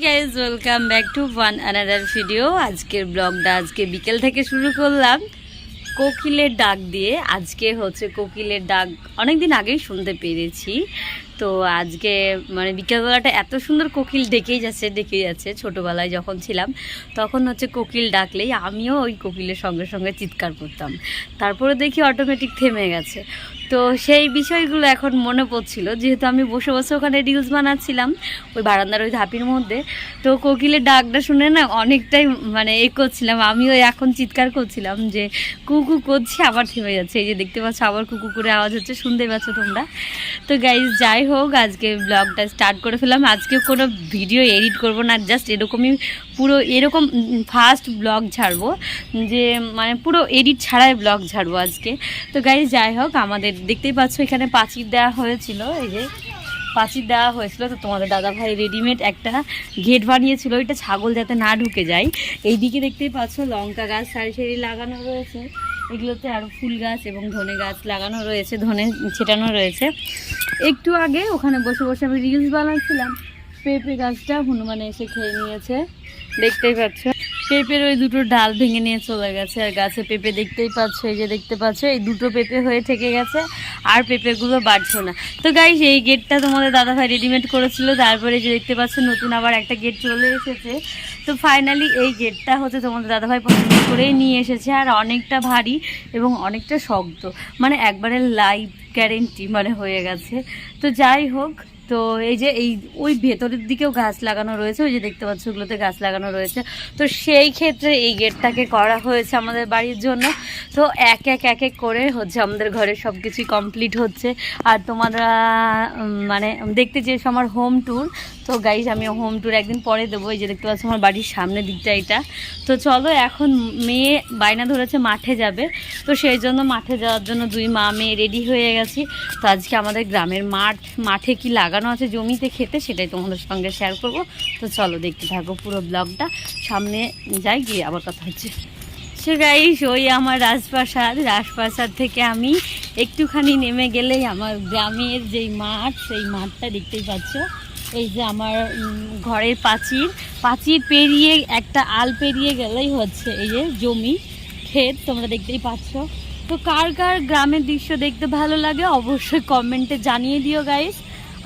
Guys welcome back to one another video. আজকের ব্লগটা আজকে বিকেল থেকে শুরু করলাম কোকিলের ডাক দিয়ে। আজকে হচ্ছে কোকিলের ডাক অনেকদিন আগেই শুনতে পেরেছি, তো আজকে মানে বিকেলবেলাটা এত সুন্দর কোকিল ডেকেই যাচ্ছে। ছোটোবেলায় যখন ছিলাম তখন হচ্ছে কোকিল ডাকলেই আমিও ওই কোকিলের সঙ্গে সঙ্গে চিৎকার করতাম, তারপরে দেখি অটোমেটিক থেমে গেছে। তো সেই বিষয়গুলো এখন মনে পড়ছিল, যেহেতু আমি বসে বসে ওখানে রিলস বানাচ্ছিলাম ওই বারান্দার ওই ধাপির মধ্যে। তো কোকিলের ডাকটা শুনে না অনেকটাই মানে করছিলাম, আমিও এখন চিৎকার করছিলাম যে কুকু করছি, আবার থেমে যাচ্ছে। এই যে দেখতে পাচ্ছ আবার কুকু করে আওয়াজ হচ্ছে, শুনতে পাচ্ছ তোমরা। তো গাইজ যাই হোক, আজকে ব্লগটা স্টার্ট করে ফেললাম। আজকে কোনো ভিডিও এডিট করব না, জাস্ট এরকমই পুরো এরকম ফার্স্ট ব্লগ ছাড়বো, যে মানে পুরো এডিট ছাড়াই ব্লগ ছাড়বো আজকে। তো গাইজ যাই হোক, আমাদের দেখতেই পাচ্ছ এখানে পাঁচির দেওয়া হয়েছিল, এই যে পাঁচির দেওয়া হয়েছিল। তো তোমাদের দাদাভাই রেডিমেড একটা গেট বানিয়েছিল, ওইটা ছাগল যাতে না ঢুকে যায়। এইদিকে দেখতেই পাচ্ছ লঙ্কা গাছ সারি সারি লাগানো রয়েছে, এগুলোতে আরও ফুল গাছ এবং ধনে গাছ লাগানো রয়েছে, ধনে ছেটানো রয়েছে। একটু আগে ওখানে বসে বসে আমি রিলস বানাচ্ছিলাম, পেঁপে গাছটা হনুমানে এসে খেয়ে নিয়েছে, দেখতেই পাচ্ছ। পেঁপের ওই দুটো ডাল ভেঙে নিয়ে চলে গেছে, আর গাছে পেঁপে দেখতেই পাচ্ছ, এই যে দেখতে পাচ্ছ এই দুটো পেঁপে হয়ে থেকে গেছে, আর পেঁপেগুলো বাড়ছে না। তো গাইস এই গেটটা তোমাদের দাদাভাই রেডিমেড করেছিল, তারপরে যে দেখতে পাচ্ছ নতুন আবার একটা গেট চলে এসেছে। তো ফাইনালি এই গেটটা হচ্ছে তোমাদের দাদাভাই পছন্দ করেই নিয়ে এসেছে, আর অনেকটা ভারী এবং অনেকটা শক্ত, মানে একবারে লাইফ গ্যারেন্টি মানে হয়ে গেছে। তো যাই হোক, তো এই যে এই ওই ভেতরের দিকেও গাছ লাগানো রয়েছে, ওই যে দেখতে পাচ্ছ ওগুলোতে গাছ লাগানো রয়েছে। তো সেই ক্ষেত্রে এই গেটটাকে করা হয়েছে আমাদের বাড়ির জন্য। তো এক এক করে হচ্ছে আমাদের ঘরে সব কিছুই কমপ্লিট হচ্ছে। আর তোমরা মানে দেখতে চেয়েছো আমার হোম ট্যুর, তো গাইজ আমি হোম ট্যুর একদিন পরে দেবো। এই যে দেখতে পাচ্ছ আমার বাড়ির সামনের দিকটা এটা। তো চলো, এখন মেয়ে বায়না ধরেছে মাঠে যাবে, তো সেই জন্য মাঠে যাওয়ার জন্য দুই মা মেয়ে রেডি হয়ে গেছি। তো আজকে আমাদের গ্রামের মাঠে কি লাগানো আছে জমিতে খেতে, সেটাই তোমাদের সঙ্গে শেয়ার করব। তো চলো দেখতে থাকো পুরো ব্লগটা, সামনে যাই গিয়ে আবার কথা হচ্ছে। সে গাইস ওই আমার রাজপ্রাসাদ থেকে আমি একটুখানি নেমে গেলেই আমার গ্রামের যেই মাঠ, সেই মাঠটা দেখতেই পাচ্ছ। এই যে আমার ঘরের পাঁচির পেরিয়ে একটা আল পেরিয়ে গেলেই হচ্ছে এই যে জমি ক্ষেত, তোমরা দেখতেই পাচ্ছ। তো কার কার গ্রামের দৃশ্য দেখতে ভালো লাগে অবশ্যই কমেন্টে জানিয়ে দিও গাইস।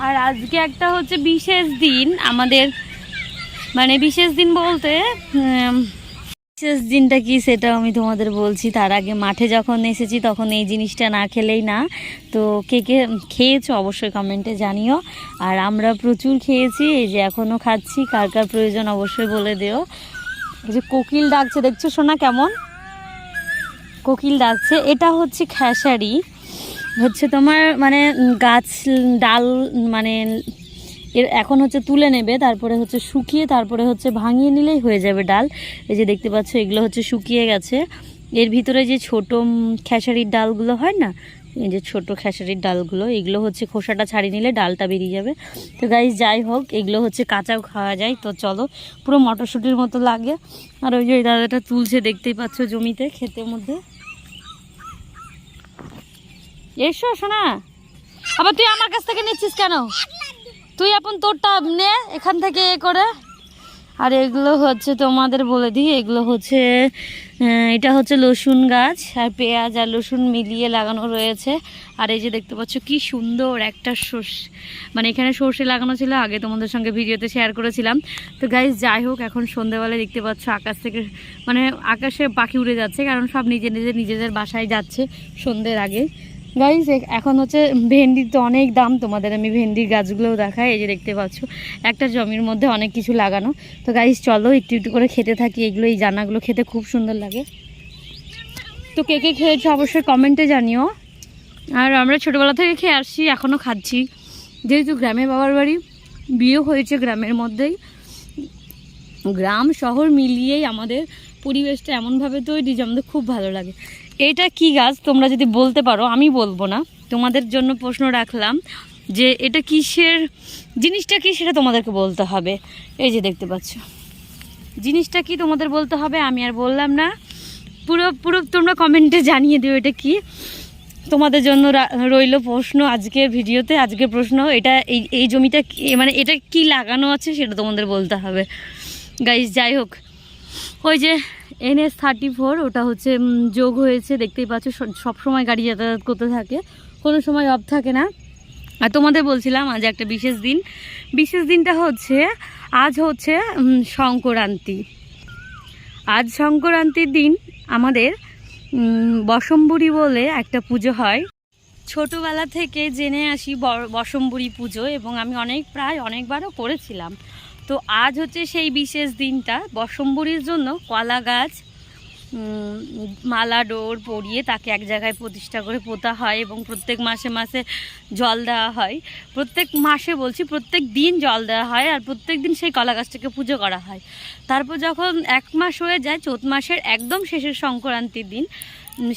আর আজকে একটা হচ্ছে বিশেষ দিন আমাদের, মানে বিশেষ দিন বলতে বিশেষ দিনটা কি সেটাও আমি তোমাদের বলছি। তার আগে মাঠে যখন এসেছি তখন এই জিনিসটা না খেলেই না। তো কে কে খেয়েছো অবশ্যই কমেন্টে জানিও। আর আমরা প্রচুর খেয়েছি, এই যে এখনও খাচ্ছি, কার কার প্রয়োজন অবশ্যই বলে দিও। এই যে কোকিল ডাকছে, দেখছো শোনা কেমন কোকিল ডাকছে। এটা হচ্ছে খেসারি, হচ্ছে তোমার মানে গাছ ডাল, মানে এর এখন হচ্ছে তুলে নেবে, তারপরে হচ্ছে শুকিয়ে, তারপরে হচ্ছে ভাঙিয়ে নিলেই হয়ে যাবে ডাল। এই যে দেখতে পাচ্ছ এগুলো হচ্ছে শুকিয়ে গেছে। এর ভিতরে যে ছোট খেসারির ডালগুলো হয় না, এই যে ছোট খেসারির ডালগুলো, এগুলো হচ্ছে খোসাটা ছাড়িয়ে নিলে ডালটা বেরিয়ে যাবে। তো গাইস যাই হোক, এগুলো হচ্ছে কাঁচাও খাওয়া যায়। তো চলো, পুরো মটরশুঁটির মতো লাগে। আর ওই যে দাদাটা তুলছে দেখতেই পাচ্ছ জমিতে ক্ষেতের মধ্যে। এসো শোনা, আবার তুই আমার কাছ থেকে নিচ্ছিস কেন? তুই এখন তোরটা নে এখান থেকে করে। আর এগুলো হচ্ছে তোমাদের বলে দিই, এগুলো হচ্ছে এটা হচ্ছে রসুন গাছ, আর পেঁয়াজ আর রসুন মিলিয়ে লাগানো রয়েছে। আর এই যে দেখতে পাচ্ছ কি সুন্দর একটা মানে এখানে সর্ষে লাগানো ছিল, আগে তোমাদের সঙ্গে ভিডিওতে শেয়ার করেছিলাম। তো গাইজ যাই হোক, এখন সন্ধ্যেবেলায় দেখতে পাচ্ছ আকাশ থেকে মানে আকাশে পাখি উড়ে যাচ্ছে, কারণ সব নিজেদের বাসায় যাচ্ছে সন্ধ্যের আগে। গাইজ এখন হচ্ছে ভেন্ডির তো অনেক দাম, তোমাদের আমি ভেন্ডির গাছগুলোও দেখাই। এই যে দেখতে পাচ্ছ একটা জমির মধ্যে অনেক কিছু লাগানো। তো গাইজ চলো একটু একটু করে খেতে থাকি এগুলো, এই জানাগুলো খেতে খুব সুন্দর লাগে। তো কে কে খেয়েছো অবশ্যই কমেন্টে জানিও। আর আমরা ছোটোবেলা থেকে খেয়ে আসছি, এখনও খাচ্ছি, যেহেতু গ্রামে বাবার বাড়ি, বিয়ে হয়েছে গ্রামের মধ্যেই। গ্রাম শহর মিলিয়েই আমাদের পরিবেশটা এমনভাবে তৈরি যে আমাদের খুব ভালো লাগে। এটা কি গাছ তোমরা যদি বলতে পারো, আমি বলবো না, তোমাদের জন্য প্রশ্ন রাখলাম যে এটা কিসের, জিনিসটা কি সেটা তোমাদেরকে বলতে হবে। এই যে দেখতে পাচ্ছ জিনিসটা কি তোমাদের বলতে হবে, আমি আর বললাম না, পুরো তোমরা কমেন্টে জানিয়ে দিও এটা কি। তোমাদের জন্য রইল প্রশ্ন আজকের ভিডিওতে। আজকের প্রশ্ন এটা, এই জমিটা মানে এটা কি লাগানো আছে সেটা তোমাদের বলতে হবে গাইস। যাই হোক, ওই যে NH34 ওটা হচ্ছে যোগ হয়েছে, দেখতেই পাচ্ছ। সবসময় গাড়ি যাতায়াত করতে থাকে, কোনো সময় অফ থাকে না। আর তোমাদের বলছিলাম আজ একটা বিশেষ দিন। বিশেষ দিনটা হচ্ছে আজ হচ্ছে সংক্রান্তি। আজ সংক্রান্তির দিন আমাদের বসম্বরী বলে একটা পুজো হয়। ছোটোবেলা থেকে জেনে আসি বসম্বরী পুজো, এবং আমি প্রায় অনেকবারও করেছিলাম। তো আজ হচ্ছে সেই বিশেষ দিনটা। বসম্বরীর জন্য কলা গাছ মালা ডোর পরিয়ে তাকে এক জায়গায় প্রতিষ্ঠা করে পোতা হয়, এবং প্রত্যেক মাসে মাসে জল দেওয়া হয়। প্রত্যেক মাসে বলছি, প্রত্যেক দিন জল দেওয়া হয়, আর প্রত্যেক দিন সেই কলা গাছটাকে পুজো করা হয়। তারপর যখন 1 মাস হয়ে যায়, চৈত মাসের একদম শেষের সংক্রান্তির দিন,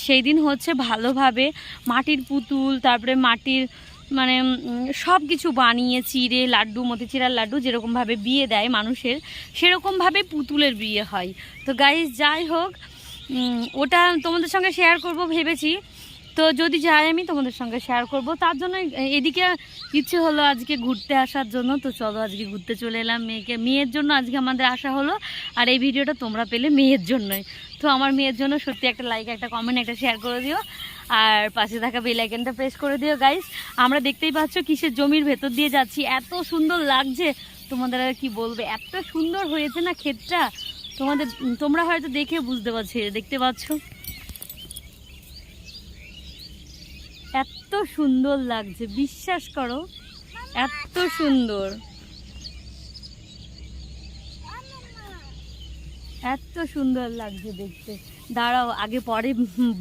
সেই দিন হচ্ছে ভালোভাবে মাটির পুতুল, তারপরে মাটির মানে সব কিছু বানিয়ে চিড়ে লাড্ডু, মতিচিড়ার লাড্ডু যেরকমভাবে বিয়ে দেয় মানুষের, সেরকমভাবে পুতুলের বিয়ে হয়। তো গাইস, যাই হোক, ওটা তোমাদের সঙ্গে শেয়ার করব ভেবেছি। তো যদি যাই আমি তোমাদের সঙ্গে শেয়ার করব। তার জন্য এদিকে ইচ্ছে হলো আজকে ঘুরতে আসার জন্য। তো চলো আজকে ঘুরতে চলে এলাম। মেয়ের জন্য আজকে আমাদের আসা হলো। আর এই ভিডিওটা তোমরা পেলে মেয়ের জন্যই। তো আমার মেয়ের জন্য সত্যি একটা লাইক, একটা কমেন্ট, একটা শেয়ার করে দিও, আর পাশে থাকা বেল আইকনটা প্রেস করে দিও গাইস। আমরা দেখতেই পাচ্ছ কিসের জমির ভেতর দিয়ে যাচ্ছি, এত সুন্দর লাগছে, তোমাদের আর কি বলবে। এত সুন্দর হয়েছে না ক্ষেতটা, তোমরা হয়তো দেখে বুঝতে পারছো। দেখতে পাচ্ছ এত সুন্দর লাগছে, বিশ্বাস করো, এত সুন্দর, এত সুন্দর লাগছে দেখতে। দাঁড়াও, আগে পরে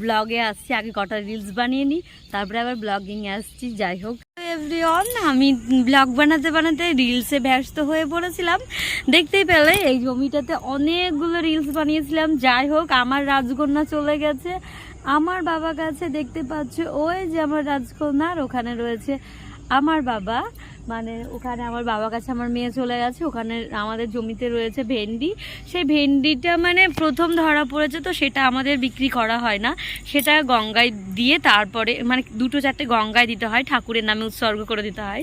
ব্লগে আসছি, আগে কটা রিলস বানিয়ে নিই, তারপরে আবার ব্লগিংয়ে আসছি। যাই হোক এভরিওয়ান, আমি ব্লগ বানাতে বানাতে রিলসে ব্যস্ত হয়ে পড়েছিলাম। দেখতেই পেলে এই জমিটাতে অনেকগুলো রিলস বানিয়েছিলাম। যাই হোক, আমার রাজকন্যা চলে গেছে আমার বাবা কাছে। দেখতে পাচ্ছ ওই যে আমার রাজকন্যা, আর ওখানে রয়েছে আমার বাবা, মানে ওখানে আমার বাবার কাছে আমার মেয়ে চলে গেছে। ওখানে আমাদের জমিতে রয়েছে ভেন্ডি। সেই ভেন্ডিটা মানে প্রথম ধরা পড়েছে, তো সেটা আমাদের বিক্রি করা হয় না, সেটা গঙ্গায় দিয়ে তারপরে মানে 2-4টে গঙ্গায় দিতে হয়, ঠাকুরের নামে উৎসর্গ করে দিতে হয়,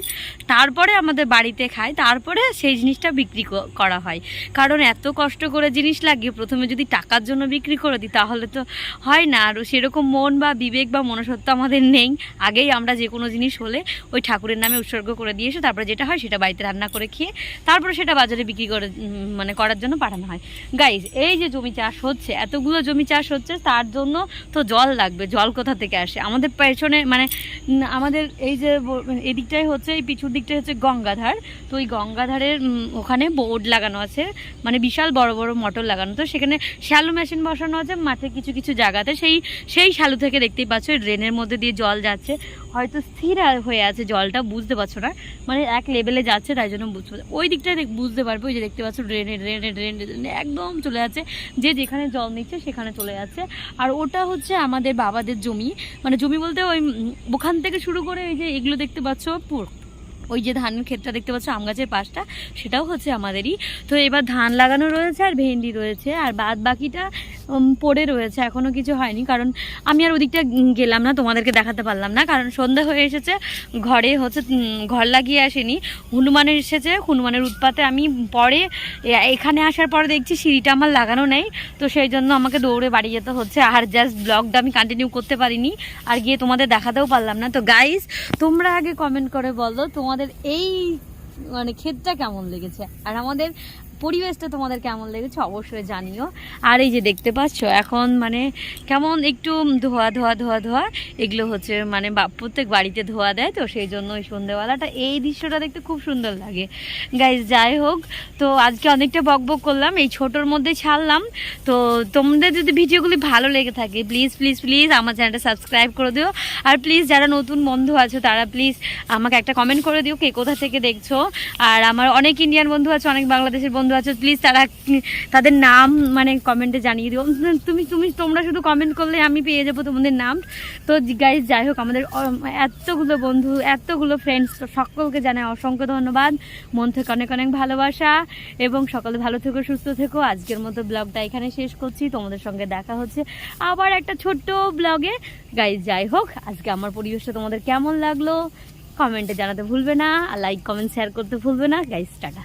তারপরে আমাদের বাড়িতে খায়, তারপরে সেই জিনিসটা বিক্রি করা হয়। কারণ এত কষ্ট করে জিনিস লাগিয়ে প্রথমে যদি টাকার জন্য বিক্রি করে দিই তাহলে তো হয় না। আর সেরকম মন বা বিবেক বা মনুষ্যত্ব আমাদের নেই। আগেই আমরা যে কোনো জিনিস হলে ওই ঠাকুরের নামে উৎসর্গ করে দিয়ে তারপরে যেটা হয় সেটা বাড়িতে রান্না করে খেয়ে তারপরে সেটা বাজারে বিক্রি করে মানে করার জন্য পাঠানো হয়। গাইজ, এই যে জমি চাষ হচ্ছে, এতগুলো জমি চাষ হচ্ছে, তার জন্য তো জল লাগবে। জল কোথা থেকে আসে? আমাদের পেছনে মানে আমাদের এই যে এদিকটাই হচ্ছে, এই পিছুর দিকটাই হচ্ছে গঙ্গাধার। তো ওই গঙ্গাধারের ওখানে বোর্ড লাগানো আছে, মানে বিশাল বড় বড় মোটর লাগানো। তো সেখানে শ্যালো মেশিন বসানো আছে মাঠে কিছু কিছু জায়গাতে। সেই শ্যালো থেকে দেখতেই পাচ্ছ ড্রেনের মধ্যে দিয়ে জল যাচ্ছে। হয়তো স্থির হয়ে আছে জলটা, বুঝতে পারছো না, মানে এক লেভেলে যাচ্ছে, তাই জন্য বুঝতে পারছো। ওই দিকটায় বুঝতে পারবো, ওই যে দেখতে পাচ্ছ ড্রেনে একদম চলে যাচ্ছে, যে যেখানে জল নিচ্ছে সেখানে চলে যাচ্ছে। আর ওটা হচ্ছে আমাদের বাবাদের জমি, মানে জমি বলতে ওই ওখান থেকে শুরু করে এই যে এগুলো দেখতে পাচ্ছ, ওই যে ধানের ক্ষেতটা দেখতে পাচ্ছ আম গাছের পাশটা, সেটাও হচ্ছে আমাদেরই। তো এবার ধান লাগানো রয়েছে আর ভেন্ডি রয়েছে, আর বাদ বাকিটা পড়ে রয়েছে, এখনও কিছু হয়নি। কারণ আমি আর ওদিকটা গেলাম না, তোমাদেরকে দেখাতে পারলাম না, কারণ সন্ধ্যা হয়ে এসেছে, ঘরে হচ্ছে ঘর লাগিয়ে আসেনি, হনুমানের এসেছে। হনুমানের উৎপাতে আমি পরে এখানে আসার পরে দেখছি সিঁড়িটা আমার লাগানো নেই, তো সেই জন্য আমাকে দৌড়ে বাড়ি যেতে হচ্ছে। আর জাস্ট ব্লগটা আমি কন্টিনিউ করতে পারিনি, আর গিয়ে তোমাদের দেখাতেও পারলাম না। তো গাইস, তোমরা আগে কমেন্ট করে বলো তোমাদের এই মানে ক্ষেতটা কেমন লেগেছে, আর আমাদের পরিবেশটা তোমাদের কেমন লেগেছে অবশ্যই জানিও। আর এই যে দেখতে পাচ্ছ এখন মানে কেমন একটু ধোয়া ধোয়া ধোয়া ধোয়া, এগুলো হচ্ছে মানে প্রত্যেক বাড়িতে ধোয়া দেয়, তো সেই জন্য ওই সন্ধ্যেবেলাটা এই দৃশ্যটা দেখতে খুব সুন্দর লাগে। গাইজ, যাই হোক, তো আজকে অনেকটা বকবক করলাম, এই ছোটোর মধ্যে ছাড়লাম। তো তোমাদের যদি ভিডিওগুলি ভালো লেগে থাকে প্লিজ প্লিজ প্লিজ আমার চ্যানেলটা সাবস্ক্রাইব করে দিও। আর প্লিজ যারা নতুন বন্ধু আছো তারা প্লিজ আমাকে একটা কমেন্ট করে দিও কে কোথা থেকে দেখছো। আর আমার অনেক ইন্ডিয়ান বন্ধু আছে, অনেক বাংলাদেশের বন্ধু বন্ধু আছে প্লিজ তাদের নাম মানে কমেন্টে জানিয়ে দিও। তোমরা শুধু কমেন্ট করলে আমি পেয়ে যাবো তোমাদের নাম। তো গাইজ যাই হোক, আমাদের এতগুলো বন্ধু, এতগুলো ফ্রেন্ডস, সকলকে জানাই অসংখ্য ধন্যবাদ, মন থেকে অনেক অনেক ভালোবাসা, এবং সকলে ভালো থেকো, সুস্থ থেকো। আজকের মতো ব্লগটা এখানে শেষ করছি, তোমাদের সঙ্গে দেখা হচ্ছে আবার একটা ছোট্ট ব্লগে। গাইজ যাই হোক, আজকে আমার পরিবেশটা তোমাদের কেমন লাগলো কমেন্টে জানাতে ভুলবে না, আর লাইক কমেন্ট শেয়ার করতে ভুলবে না। Guys tata.